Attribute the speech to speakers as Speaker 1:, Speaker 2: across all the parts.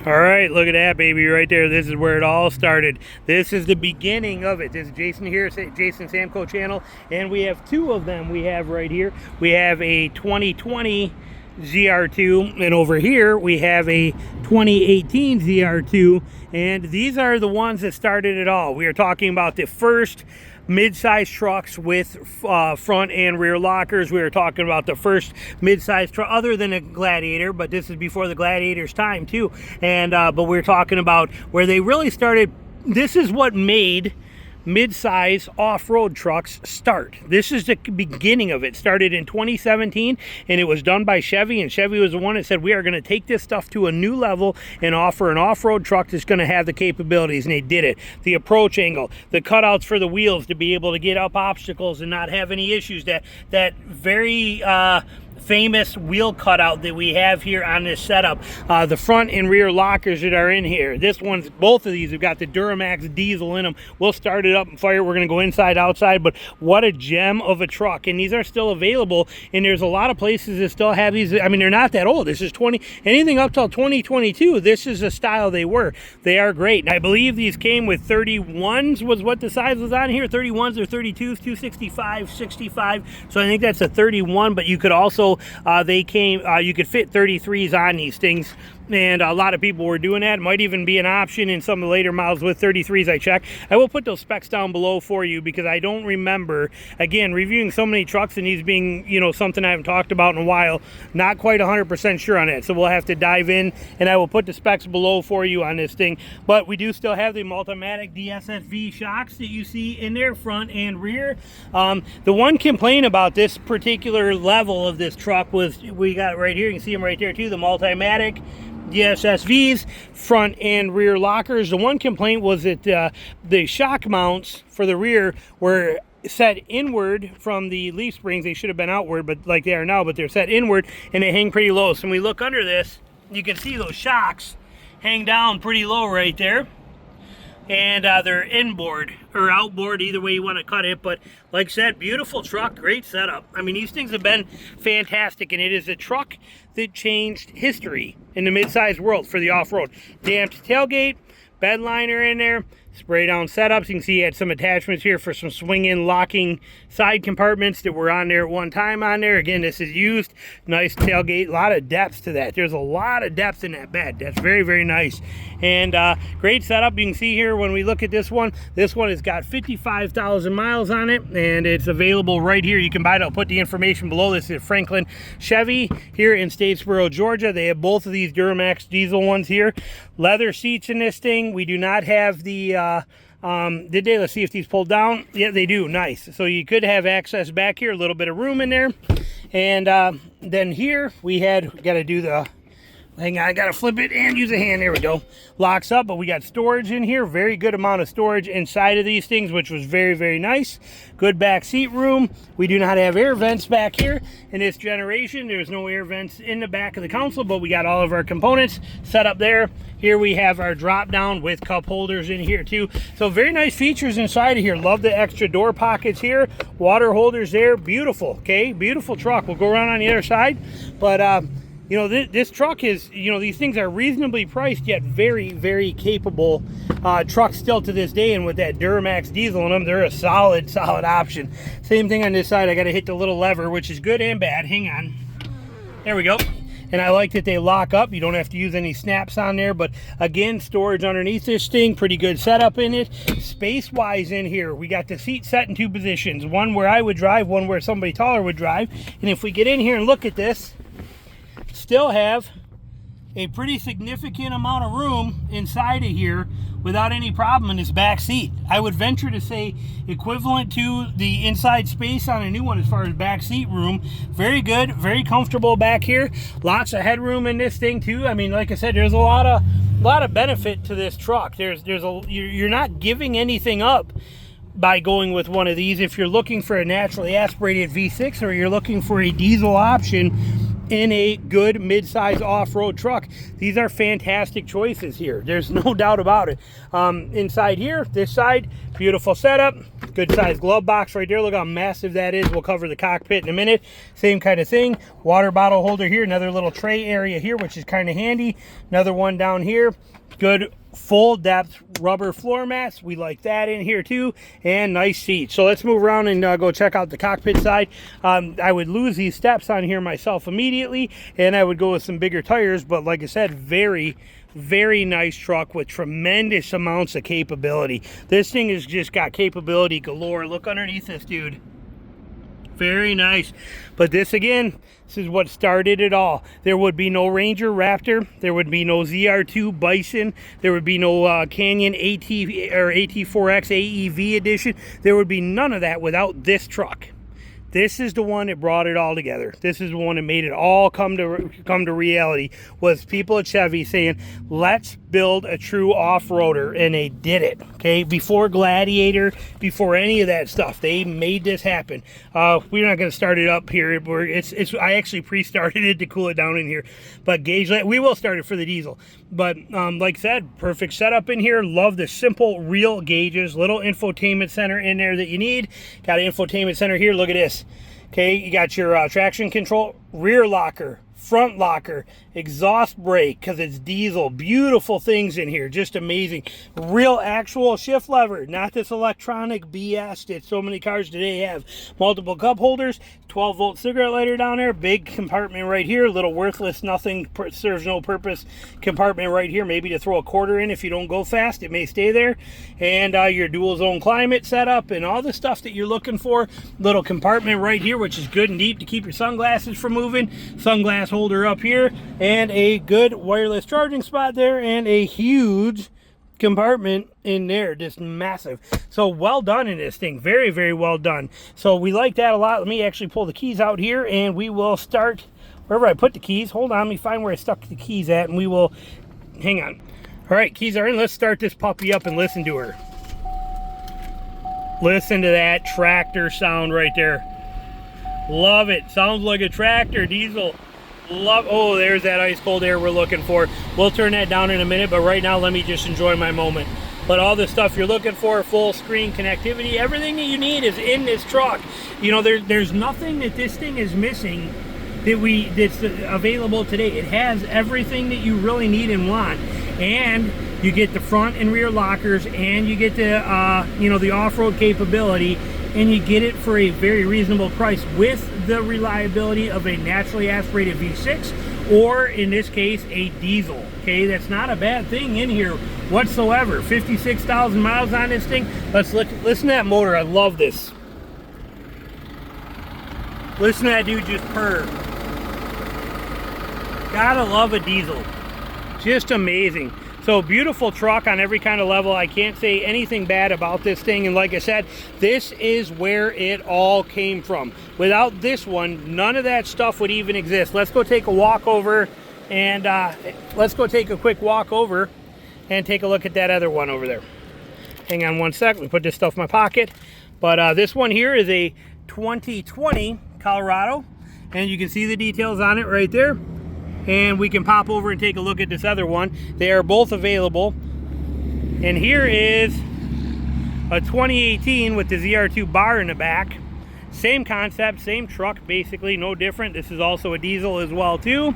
Speaker 1: All right, look at that, baby, right there. This is where it all started. This is the beginning of it. This is Jason here, Jason Samco channel, and we have two of them we have right here. We have a 2020 ZR2, and over here we have a 2018 ZR2, and these are the ones that started it all. We are talking about the first mid-size trucks with front and rear lockers. We were talking about the first mid-size truck other than a Gladiator, but this is before the Gladiator's time too. And but we're talking about where they really started. This is what made mid-size off-road trucks start. This is the beginning of it. Started in 2017, and it was done by Chevy, and Chevy was the one that said, we are going to take this stuff to a new level and offer an off-road truck that's going to have the capabilities, and they did it. The approach angle, the cutouts for the wheels to be able to get up obstacles and not have any issues. That very famous wheel cutout that we have here on this setup. The front and rear lockers that are in here. This one's, both of these have got the Duramax diesel in them. We'll start it up and fire. We're going to go inside, outside, but what a gem of a truck. And these are still available, and there's a lot of places that still have these. I mean, they're not that old. This is anything up till 2022. This is the style they were. They are great. And I believe these came with 31s was what the size was on here. 31s or 32s, 265, 65. So I think that's a 31, but you could also you could fit 33s on these things, and a lot of people were doing that. It might even be an option in some of the later models with 33s. I checked. I will put those specs down below for you because I don't remember, again, reviewing so many trucks and these being, you know, something I haven't talked about in a while. Not quite 100% sure on it, so we'll have to dive in, and I will put the specs below for you on this thing. But we do still have the Multimatic DSSV shocks that you see in there, front and rear. The one complaint about this particular level of this truck was, we got right here, you can see them right there too, the Multimatic DSSVs, front and rear lockers. The one complaint was that the shock mounts for the rear were set inward from the leaf springs. They should have been outward, but like they are now, but they're set inward, and they hang pretty low. So when we look under this, you can see those shocks hang down pretty low right there. And they're inboard or outboard, either way you want to cut it. But like I said, beautiful truck, great setup. I mean, these things have been fantastic, and it is a truck that changed history in the mid-size world for the off-road. Damped tailgate, bed liner in there, spray down setups. You can see it had some attachments here for some swing-in locking side compartments that were on there at one time on there. Again, this is used. Nice tailgate, a lot of depth to that. There's a lot of depth in that bed. That's very, very nice. And great setup. You can see here when we look at this one has got 55,000 miles on it, and it's available right here. You can buy it. I'll put the information below. This is Franklin Chevy here in Statesboro, Georgia. They have both of these Duramax diesel ones here. Leather seats in this thing. We do not have the let's see if these pulled down. Yeah, they do. Nice. So you could have access back here, a little bit of room in there. And then here we got to do the, hang on, I gotta flip it and use a hand. There we go. Locks up, but we got storage in here. Very good amount of storage inside of these things, which was very, very nice. Good back seat room. We do not have air vents back here in this generation. There's no air vents in the back of the console, but we got all of our components set up there. Here we have our drop down with cup holders in here too. So very nice features inside of here. Love the extra door pockets here. Water holders there. Beautiful, okay? Beautiful truck. We'll go around on the other side. But you know, this truck is, you know, these things are reasonably priced, yet very, very capable trucks still to this day. And with that Duramax diesel in them, they're a solid option. Same thing on this side. I got to hit the little lever, which is good and bad. Hang on. There we go. And I like that they lock up. You don't have to use any snaps on there. But again, storage underneath this thing. Pretty good setup in it. Space-wise in here, we got the seat set in two positions. One where I would drive, one where somebody taller would drive. And if we get in here and look at this, still have a pretty significant amount of room inside of here without any problem in this back seat. I would venture to say equivalent to the inside space on a new one as far as back seat room. Very good, very comfortable back here. Lots of headroom in this thing too. I mean, like I said, there's a lot of benefit to this truck. You're not giving anything up by going with one of these. If you're looking for a naturally aspirated V6 or you're looking for a diesel option in a good mid-size off-road truck, these are fantastic choices here. There's no doubt about it. Inside here, this side, beautiful setup. Good size glove box right there. Look how massive that is. We'll cover the cockpit in a minute. Same kind of thing. Water bottle holder here. Another little tray area here, which is kind of handy. Another one down here. Good full depth rubber floor mats. We like that in here too. And nice seats. So let's move around and go check out the cockpit side. I would lose these steps on here myself immediately, and I would go with some bigger tires. But like I said, very nice truck with tremendous amounts of capability. This thing has just got capability galore. Look underneath this, dude. Very nice. But this again, this is what started it all. There would be no Ranger Raptor. There would be no ZR2 Bison. There would be no Canyon AT or AT4X AEV edition. There would be none of that without this truck. This is the one that brought it all together. This is the one that made it all come to reality. Was people at Chevy saying, let's build a true off-roader, and they did it. Okay, before Gladiator, before any of that stuff, they made this happen. We're not going to start it up here. I actually pre-started it to cool it down in here, but gauge light, we will start it for the diesel. But like I said, perfect setup in here. Love the simple real gauges. Little infotainment center in there that you need. Got an infotainment center here. Look at this. Okay, you got your traction control, rear locker, front locker, exhaust brake, because it's diesel. Beautiful things in here, just amazing. Real actual shift lever, not this electronic BS that so many cars today have. Multiple cup holders, 12-volt cigarette lighter down there, big compartment right here, little worthless, nothing, serves no purpose compartment right here, maybe to throw a quarter in if you don't go fast, it may stay there. And your dual zone climate setup and all the stuff that you're looking for. Little compartment right here, which is good and deep to keep your sunglasses from moving. Sunglass holder up here, and a good wireless charging spot there, and a huge compartment in there, just massive. So well done in this thing, very well done. So we like that a lot. Let me actually pull the keys out here, and we will start wherever I put the keys. Hold on, let me find where I stuck the keys at, and we will, hang on. All right, keys are in. Let's start this puppy up and listen to her. Listen to that tractor sound right there. Love it. Sounds like a tractor diesel. Love. Oh, there's that ice cold air we're looking for. We'll turn that down in a minute, but right now let me just enjoy my moment. But all the stuff you're looking for, full screen connectivity, everything that you need is in this truck. You know, there's nothing that this thing is missing that's available today. It has everything that you really need and want, and you get the front and rear lockers, and you get the the off-road capability, and you get it for a very reasonable price with the reliability of a naturally aspirated V6, or in this case a diesel. Okay, that's not a bad thing in here whatsoever. 56,000 miles on this thing. Let's listen to that motor. I love this. Listen to that dude just purr. Gotta love a diesel. Just amazing. So beautiful truck on every kind of level. I can't say anything bad about this thing. And like I said, this is where it all came from. Without this one, none of that stuff would even exist. Let's go take a walk over, and let's go take a quick walk over and take a look at that other one over there. Hang on one sec. Let me put this stuff in my pocket. But this one here is a 2020 Colorado, and you can see the details on it right there. And we can pop over and take a look at this other one. They are both available. And here is a 2018 with the ZR2 bar in the back. Same concept, same truck, basically, no different. This is also a diesel as well too.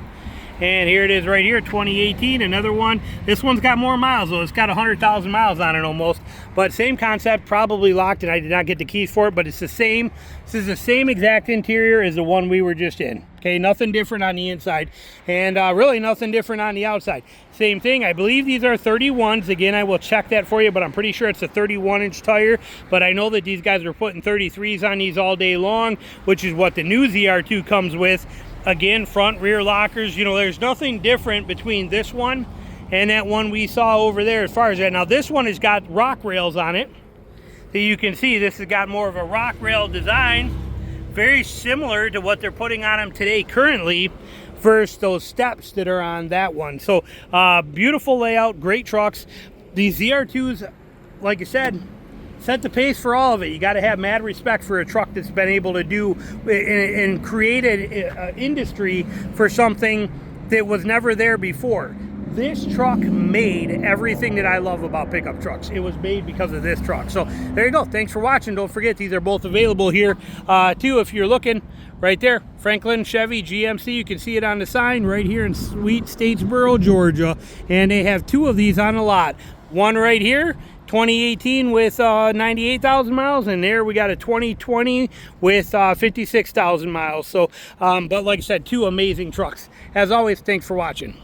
Speaker 1: And here it is right here, 2018, another one. This one's got more miles though. It's got 100,000 miles on it almost. But same concept, probably locked, and I did not get the keys for it, but it's the same. This is the same exact interior as the one we were just in. Okay, nothing different on the inside, and really nothing different on the outside. Same thing. I believe these are 31s. Again, I will check that for you, but I'm pretty sure it's a 31-inch tire. But I know that these guys are putting 33s on these all day long, which is what the new ZR2 comes with. Again, front, rear lockers. You know, there's nothing different between this one and that one we saw over there as far as that. Now, this one has got rock rails on it. So you can see this has got more of a rock rail design. Very similar to what they're putting on them today currently versus those steps that are on that one. So beautiful layout, great trucks. These ZR2s, like I said, set the pace for all of it. You got to have mad respect for a truck that's been able to do and create an industry for something that was never there before. This truck made everything that I love about pickup trucks. It was made because of this truck. So there you go. Thanks for watching. Don't forget, these are both available here too if you're looking. Right there, Franklin, Chevy, GMC. You can see it on the sign right here in sweet Statesboro, Georgia. And they have 2 of these on the lot. One right here, 2018 with 98,000 miles, and there we got a 2020 with 56,000 miles. So, but like I said, 2 amazing trucks. As always, thanks for watching.